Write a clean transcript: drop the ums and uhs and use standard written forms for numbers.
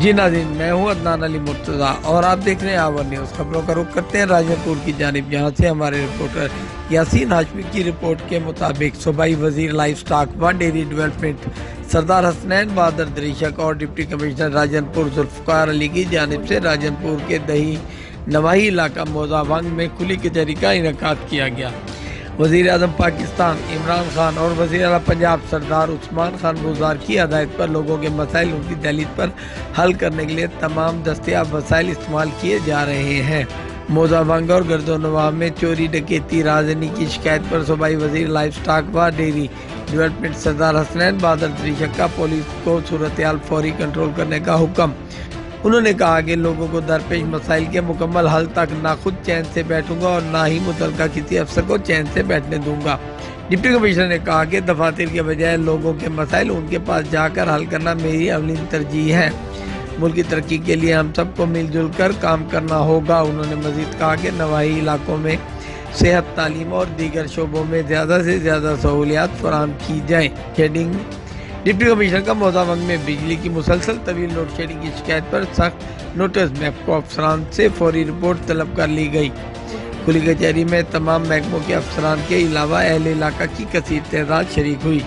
जी नाज़रीन, मैं हूँ अदनान अली मुर्तज़ा और आप देख रहे हैं आवर न्यूज़। खबरों का रुख करते हैं राजनपुर की जानिब, जहाँ से हमारे रिपोर्टर यासीन हाशमी की रिपोर्ट के मुताबिक सूबाई वजीर लाइफ स्टॉक व डेयरी डेवलपमेंट सरदार हसनैन बहादुर दरीशक और डिप्टी कमिश्नर राजनपुर जुल्फ़िकार अली की जानिब से राजनपुर के दही नवाही इलाका मोजावंग में खुली कचहरी का इनेकाद किया गया। वज़ीर आज़म पाकिस्तान इमरान खान और वज़ीर आला पंजाब सरदार उस्मान खान बुज़दार की हदायत पर लोगों के मसाइल उनकी दहलीज पर हल करने के लिए तमाम दस्तयाब वसाइल इस्तेमाल किए जा रहे हैं। मोजावंग और गर्दोनवाह में चोरी डकैती राजनी की शिकायत पर सूबाई वज़ीर लाइफ स्टॉक व डेयरी डेवलपमेंट सरदार हसनैन बहादुर दरीशक का पुलिस को सूरत-ए-हाल फौरी कंट्रोल करने का हुक्म। उन्होंने कहा कि लोगों को दरपेश मसाइल के मुकम्मल हल तक ना खुद चैन से बैठूंगा और ना ही मुतलका किसी अफसर को चैन से बैठने दूंगा। डिप्टी कमिश्नर ने कहा कि दफातर के बजाय लोगों के मसाइल उनके पास जाकर हल करना मेरी अवली तरजीह है। मुल्क की तरक्की के लिए हम सबको मिलजुल कर काम करना होगा। उन्होंने मजीद कहा कि नवाही इलाकों में सेहत, तालीम और दीगर शोबों में ज़्यादा से ज़्यादा सहूलियात फराहम की जाए। शेडिंग डिप्टी कमिश्नर का मोजावंग में बिजली की मुसलसल तवील लोड शेडिंग की शिकायत पर सख्त नोटिस महकमा अफसरान से फौरी रिपोर्ट तलब कर ली गई। खुली कचहरी में तमाम महकमों के अफसरान के अलावा अहले इलाका की कसीर तादाद शरीक हुई।